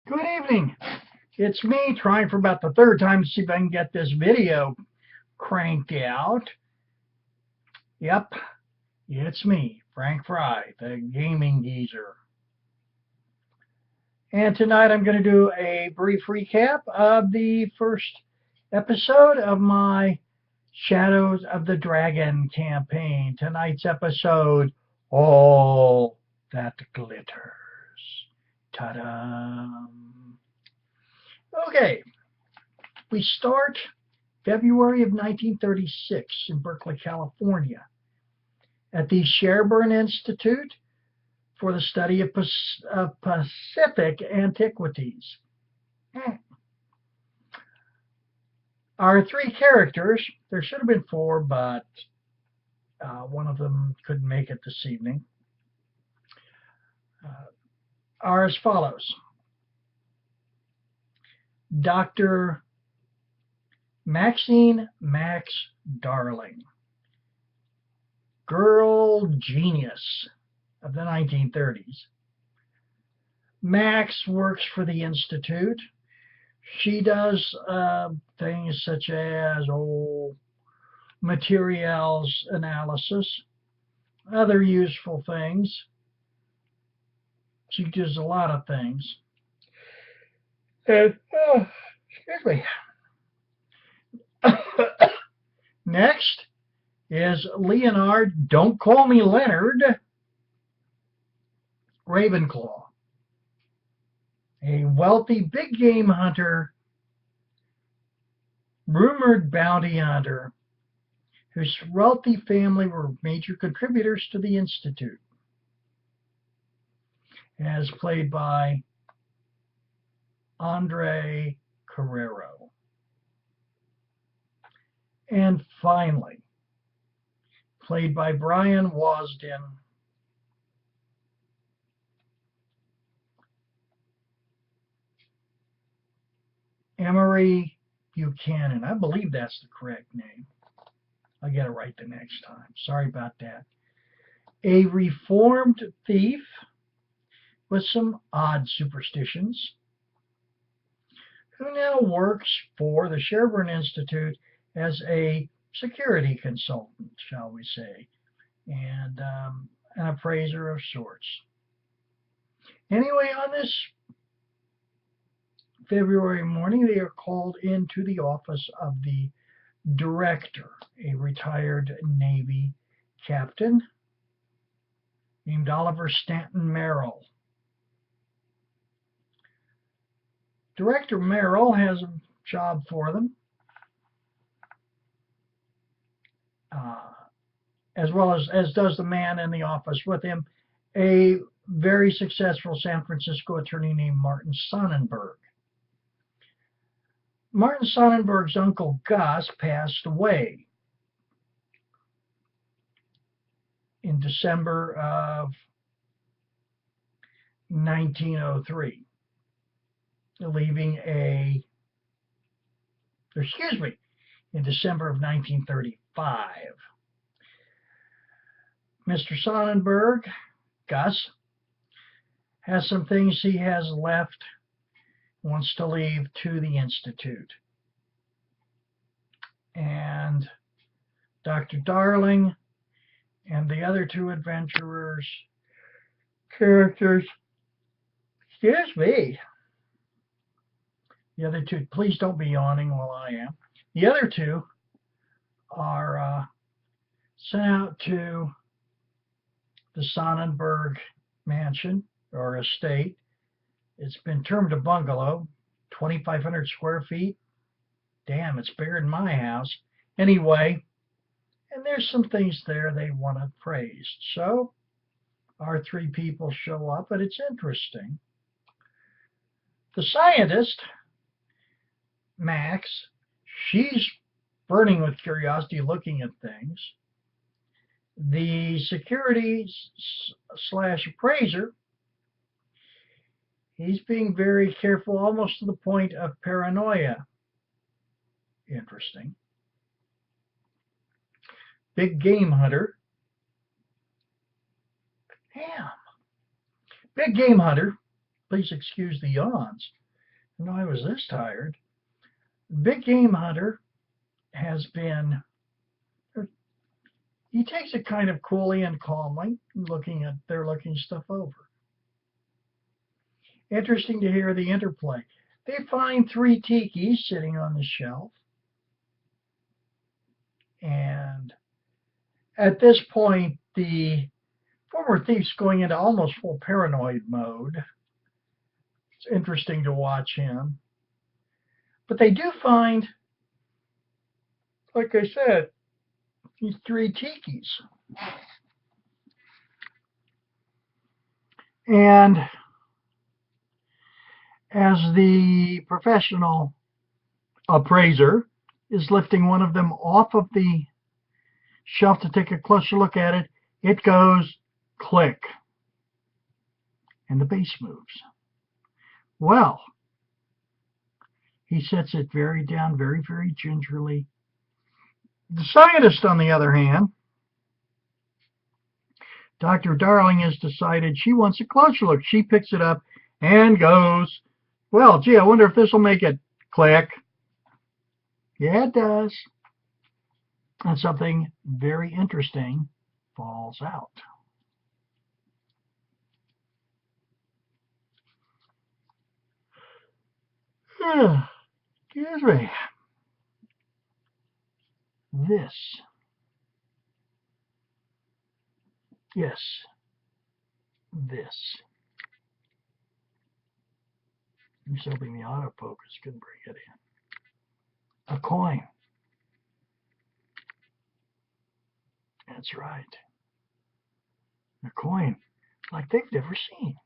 Good evening. It's me trying for about the third time to see if I can get this video cranked out. Yep, it's me, Frank Fry, the gaming geezer. And tonight I'm going to do a brief recap of the first episode of my Shadows of the Dragon campaign. Tonight's episode, All That Glitters. Ta-da! Okay, we start February of 1936 in Berkeley, California, at the Sherburne Institute for the Study of Pacific Antiquities. Our three characters, there should have been four, but one of them couldn't make it this evening, are as follows. Dr. Maxine Max Darling, girl genius of the 1930s. Max works for the Institute. She does things such as materials analysis, other useful things. She does a lot of things. And, excuse me. Next is Leonard, don't call me Leonard, Ravenclaw, a wealthy big game hunter, rumored bounty hunter, whose wealthy family were major contributors to the Institute, as played by Andre Carrero. And finally, played by Brian Wasden, Emery Buchanan. I believe that's the correct name. I'll get it right the next time. Sorry about that. A reformed thief with some odd superstitions, who now works for the Sherburne Institute as a security consultant, shall we say, and an appraiser of sorts. Anyway, on this February morning, they are called into the office of the director, a retired Navy captain named Oliver Stanton Merrill. Director Merrill has a job for them, as well as does the man in the office with him, a very successful San Francisco attorney named Martin Sonnenberg. Martin Sonnenberg's uncle Gus passed away in December of 1903. Leaving in December of 1935. Mr. Sonnenberg, Gus, has some things he has left, wants to leave to the Institute. And Dr. Darling and the other two adventurers, characters, excuse me, the other two, please don't be yawning while I am. The other two are sent out to the Sonnenberg mansion or estate. It's been termed a bungalow, 2,500 square feet. Damn, it's bigger than my house. Anyway, and there's some things there they want appraised. So our three people show up, and it's interesting. The scientist, Max, she's burning with curiosity looking at things. The security / appraiser, he's being very careful, almost to the point of paranoia. Interesting. Big game hunter. Damn. Big game hunter Please excuse the yawns. No, I was this tired. Big game hunter has been, he takes it kind of coolly and calmly, they're looking stuff over. Interesting to hear the interplay. They find 3 tikis sitting on the shelf. And at this point, the former thief's going into almost full paranoid mode. It's interesting to watch him. But they do find, like I said, these 3 tikis. And as the professional appraiser is lifting one of them off of the shelf to take a closer look at it, it goes click, and the base moves. Well, he sets it down very, very gingerly. The scientist, on the other hand, Dr. Darling, has decided she wants a closer look. She picks it up and goes, well, gee, I wonder if this will make it click. Yeah, it does. And something very interesting falls out. Excuse me. This. Yes. This. I'm just hoping the autofocus can bring it in. A coin. That's right. A coin like they've never seen.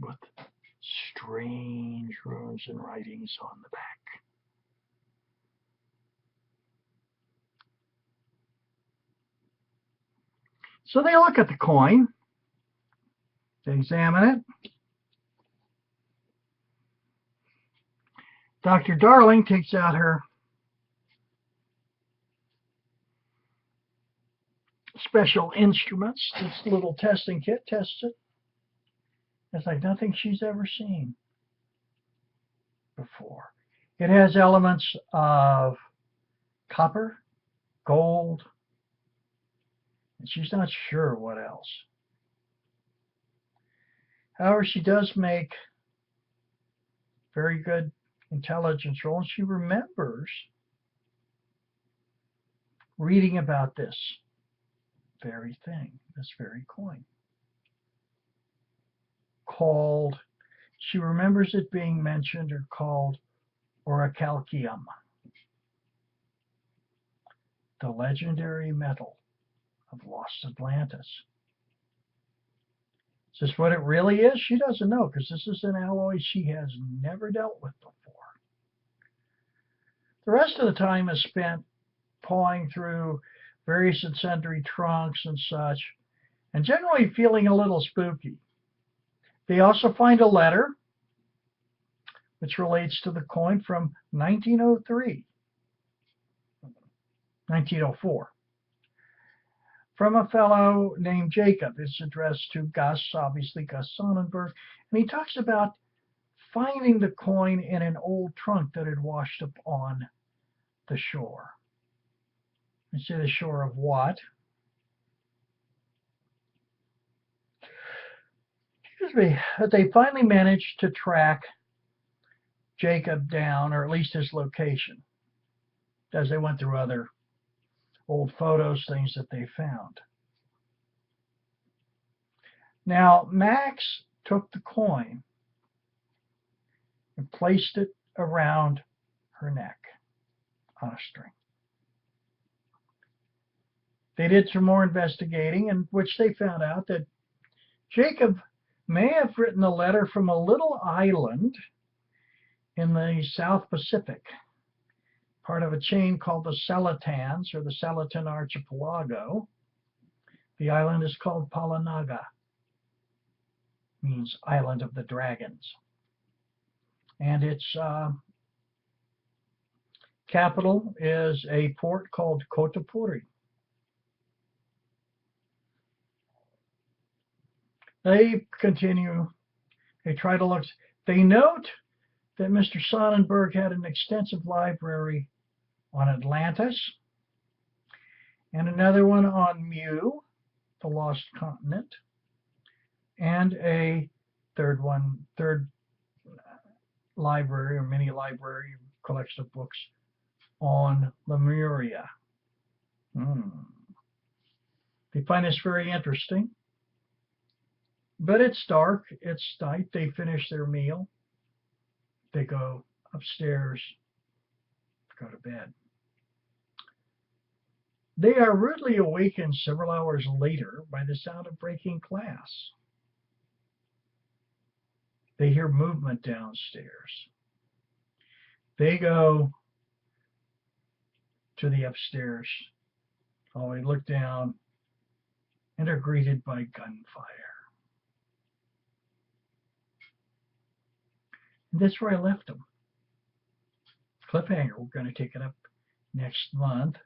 With strange runes and writings on the back. So they look at the coin, they examine it. Dr. Darling takes out her special instruments, this little testing kit, tests it. It's like nothing she's ever seen before. It has elements of copper, gold, and she's not sure what else. However, she does make very good intelligence roll, and she remembers reading about this very thing, this very coin. Called, she remembers it being mentioned or called orichalcum, the legendary metal of lost Atlantis. Is this what it really is? She doesn't know, because this is an alloy she has never dealt with before. The rest of the time is spent pawing through various and sundry trunks and such, and generally feeling a little spooky. They also find a letter which relates to the coin from 1904, from a fellow named Jacob. It's addressed to Gus, obviously Gus Sonnenberg, and he talks about finding the coin in an old trunk that had washed up on the shore. You say the shore of what? Excuse me. But they finally managed to track Jacob down, or at least his location, as they went through other old photos, things that they found. Now, Max took the coin and placed it around her neck on a string. They did some more investigating, in which they found out that Jacob may have written a letter from a little island in the South Pacific, part of a chain called the Celatans, or the Celatan Archipelago. The island is called Palanaga, means Island of the Dragons. And its capital is a port called Kotapuri. They continue. They try to look. They note that Mr. Sonnenberg had an extensive library on Atlantis and another one on Mu, the lost continent, and a third library or mini library collection of books on Lemuria. They find this very interesting, but it's dark, it's night. They finish their meal. They go upstairs to go to bed. They are rudely awakened several hours later by the sound of breaking glass. They hear movement downstairs. They go to the upstairs. Oh, they look down and are greeted by gunfire. And that's where I left them. Cliffhanger. We're going to take it up next month.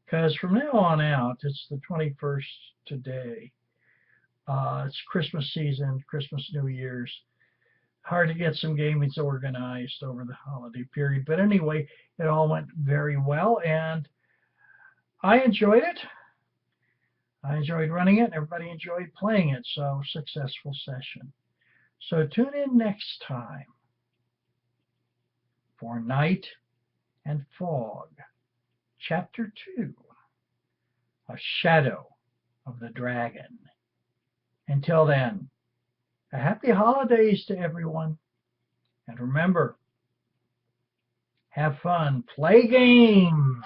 Because from now on out, it's the 21st today. It's Christmas season, Christmas, New Year's. Hard to get some gamings organized over the holiday period. But anyway, it all went very well, and I enjoyed it. I enjoyed running it. Everybody enjoyed playing it, so successful session. So tune in next time for Night and Fog, Chapter 2, A Shadow of the Dragon. Until then, a happy holidays to everyone. And remember, have fun, play games.